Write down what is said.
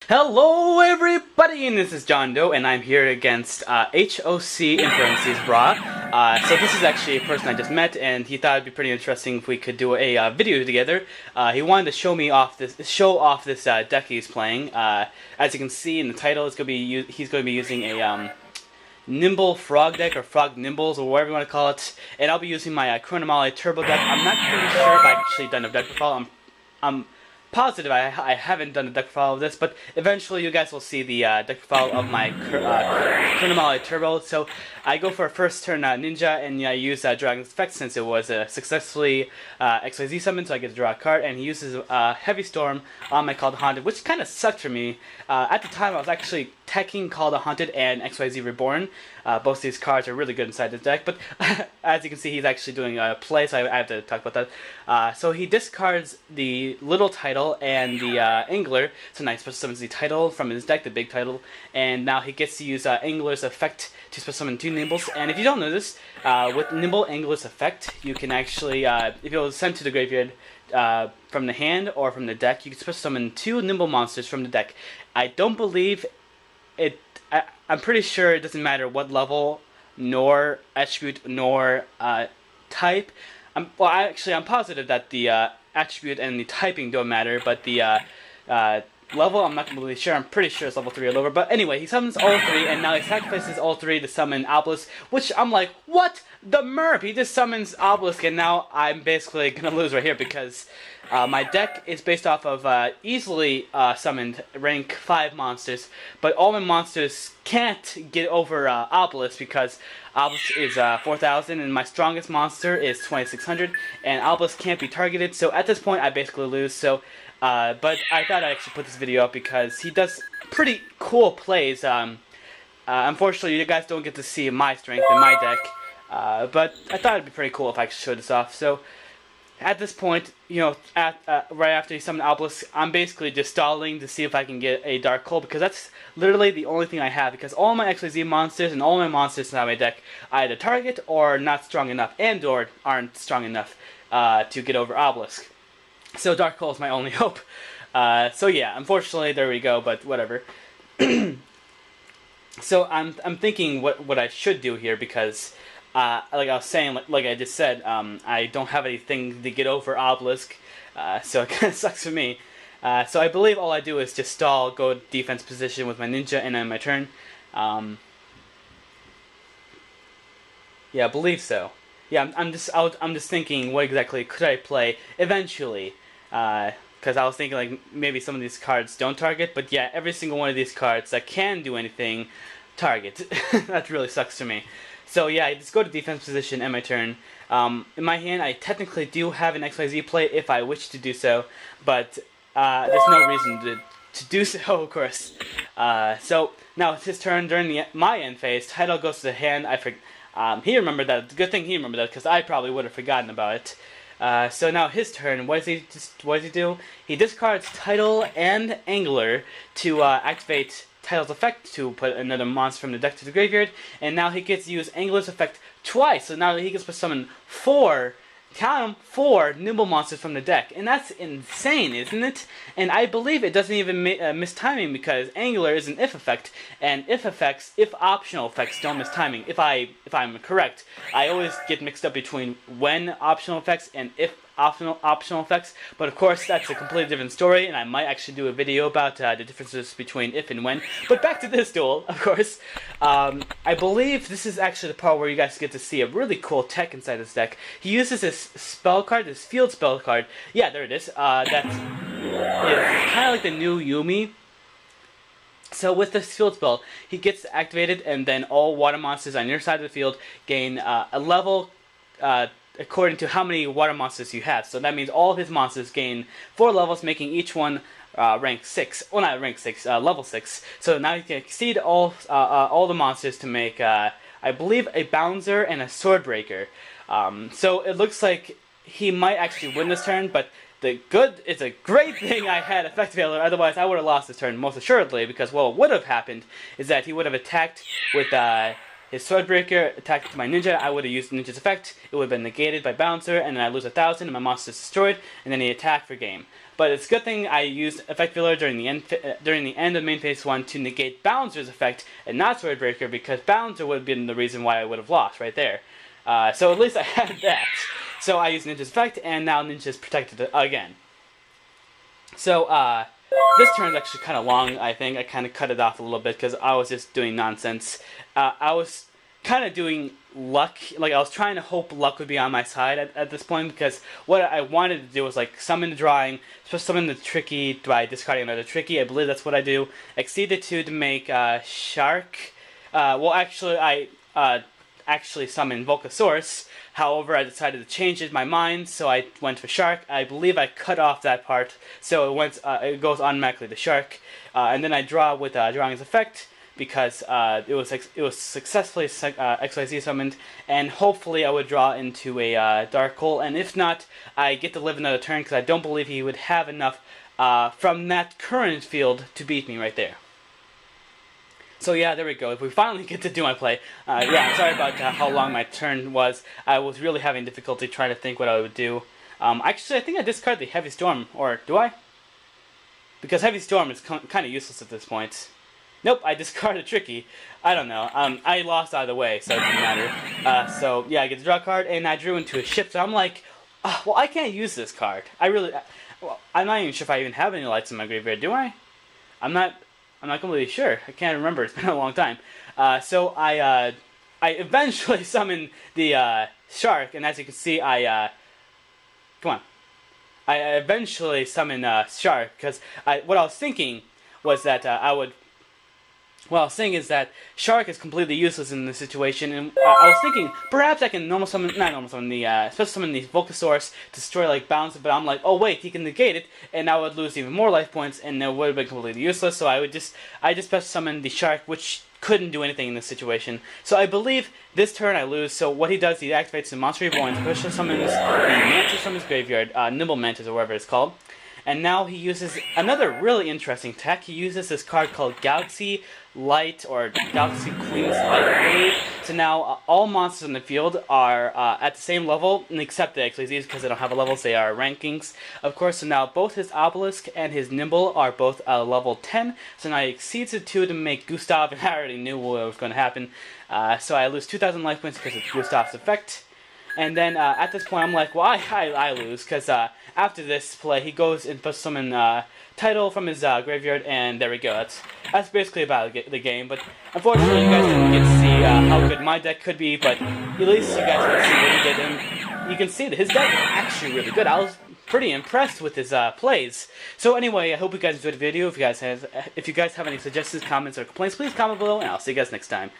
Hello everybody, and this is John Doe, and I'm here against HOC in parentheses Bra. So this is actually a person I just met, and he thought it'd be pretty interesting if we could do a video together. He wanted to show off this deck he's playing. As you can see in the title, he's going to be using a Nimble Frog deck, or Frog Nimbles, or whatever you want to call it. And I'll be using my Chronomaly Turbo deck. I'm not pretty sure if I've actually done a deck profile. I'm positive I haven't done a deck profile of this, but eventually you guys will see the deck profile of my Chronomaly Turbo. So I go for a first turn Ninja, and I use Dragon's Effect since it was a successfully XYZ summon, so I get to draw a card, and he uses Heavy Storm on my Call the Haunted, which kind of sucked for me. At the time I was actually teching Call the Haunted and XYZ Reborn. Both of these cards are really good inside this deck, but as you can see, he's actually doing a play, so I have to talk about that. So he discards the little title and the Angler, so now he special summons the title from his deck, the big title, and now he gets to use Angler's effect to special summon 2 Nimbles. And if you don't know this, with Nimble Angler's effect, you can actually, if it was sent to the graveyard from the hand or from the deck, you can special summon 2 Nimble monsters from the deck. I don't believe it. I'm pretty sure it doesn't matter what level, nor attribute, nor type. I'm positive that the attribute and the typing don't matter, but the level, I'm not completely sure. I'm pretty sure it's level 3 or lower. But anyway, he summons all 3, and now he sacrifices all 3 to summon Obelisk, which I'm like, what? The merp! He just summons Obelisk, and now I'm basically gonna lose right here because my deck is based off of easily summoned rank 5 monsters, but all my monsters can't get over Obelisk because Obelisk is 4,000 and my strongest monster is 2,600, and Obelisk can't be targeted, so at this point I basically lose. So, but I thought I'd actually put this video up because he does pretty cool plays. Unfortunately, you guys don't get to see my strength in my deck, but I thought it'd be pretty cool if I could show this off. So at this point, you know, right after he summoned Obelisk, I'm basically just stalling to see if I can get a Dark Hole, because that's literally the only thing I have, because all my XYZ monsters and all my monsters in my deck either target or not strong enough, and or aren't strong enough to get over Obelisk. So Dark Hole is my only hope. So yeah, unfortunately, there we go, but whatever. So I'm thinking what I should do here, because like I was saying, like I just said, I don't have anything to get over Obelisk, so it kind of sucks for me. So I believe all I do is just stall, go defense position with my Ninja, and then my turn. Yeah, I believe so. Yeah, I'm just thinking, what exactly could I play eventually? Because I was thinking like maybe some of these cards don't target, but yeah, every single one of these cards that can do anything target. That really sucks to me. So yeah, I just go to defense position and my turn. In my hand, I technically do have an XYZ play if I wish to do so, but there's no reason to do so, of course. So now it's his turn. During my end phase, title goes to the hand. He remembered that. Good thing he remembered that, because I probably would have forgotten about it. So now his turn. What does he do? He discards title and Angler to activate Title's effect to put another monster from the deck to the graveyard, and now he gets to use Angler's effect twice, so now he gets to summon 4 Nimble monsters from the deck, and that's insane, isn't it? And I believe it doesn't even miss timing, because Angler is an if effect, and if optional effects don't miss timing. If I'm correct, I always get mixed up between when optional effects and if optional effects, but of course that's a completely different story, and I might actually do a video about the differences between if and when. But back to this duel, of course. I believe this is actually the part where you guys get to see a really cool tech inside this deck. He uses this spell card, this field spell card. Yeah, there it is. That's kind of like the new Yumi. So with this field spell, he gets activated, and then all water monsters on your side of the field gain a level according to how many water monsters you have. So that means all of his monsters gain 4 levels, making each one rank 6. Well, not rank 6, level 6. So now you can exceed all the monsters to make, I believe, a Bouncer and a Swordbreaker. So it looks like he might actually win this turn, but it's a great thing I had Effect Failure, otherwise I would have lost this turn most assuredly, because what would have happened is that he would have attacked with his Swordbreaker, attacked my Ninja. I would have used Ninja's effect, it would have been negated by Bouncer, and then I lose 1,000 and my monster's destroyed, and then he attacked for game. but it's a good thing I used Effect Filler during the end of main phase 1 to negate Balancer's effect and not Sword Breaker, because Balancer would have been the reason why I would have lost right there. So at least I had that. So I used Ninja's effect, and now Ninja's protected again. So this turn's actually kind of long, I think. I kind of cut it off a little bit because I was just doing nonsense. I was kind of doing luck, like I was trying to hope luck would be on my side at this point, because what I wanted to do was like summon the drawing, summon the tricky by discarding another tricky. I believe that's what I do. Exceed the 2 to make Shark. Well, actually, I actually summoned Volcasaurus. However, I decided to change my mind, so I went for Shark. I believe I cut off that part, so it goes automatically to Shark. And then I draw with drawing his effect, because it was successfully XYZ summoned, and hopefully I would draw into a Dark Hole, and if not, I get to live another turn, because I don't believe he would have enough from that current field to beat me right there. So yeah, there we go. If we finally get to do my play, yeah, I'm sorry about how long my turn was. I was really having difficulty trying to think what I would do. Actually, I think I discard the Heavy Storm, or do I? Because Heavy Storm is kind of useless at this point. Nope, I discarded Tricky. I don't know. I lost either way, so it doesn't matter. So yeah, I get to draw a card, and I drew into a ship. So I'm like, well, I can't use this card. Well, I'm not even sure if I even have any lights in my graveyard. Do I? I'm not completely sure. I can't remember. It's been a long time. So I eventually summoned the Shark, and as you can see, I eventually summoned Shark, because what I was thinking was that what I was saying is that Shark is completely useless in this situation, and I was thinking perhaps I can special summon the Volcasaurus to destroy like Balance, but I'm like, oh wait, he can negate it, and I would lose even more life points, and it would have been completely useless. So I just special summon the Shark, which couldn't do anything in this situation. So I believe this turn I lose. So what he does, he activates the Monster Reborn, special summons the Mantis from his graveyard, Nimble Mantis or whatever it's called. And now he uses another really interesting tech. He uses this card called Galaxy Light, or Galaxy Queen's Light Wave. So now all monsters in the field are at the same level, except the XYZs, because they don't have a levels, they are rankings, of course. So now both his Obelisk and his Nimble are both level 10. So now he exceeds the 2 to make Gustav, and I already knew what was going to happen. So I lose 2,000 life points because of Gustav's effect. And then at this point, I'm like, well, I lose, because after this play, he goes and puts summon Title from his graveyard, and there we go. That's basically about the game. But unfortunately, you guys didn't get to see how good my deck could be, but at least you guys can see what he did. And you can see that his deck is actually really good. I was pretty impressed with his plays. So anyway, I hope you guys enjoyed the video. If you guys have any suggestions, comments, or complaints, please comment below, and I'll see you guys next time.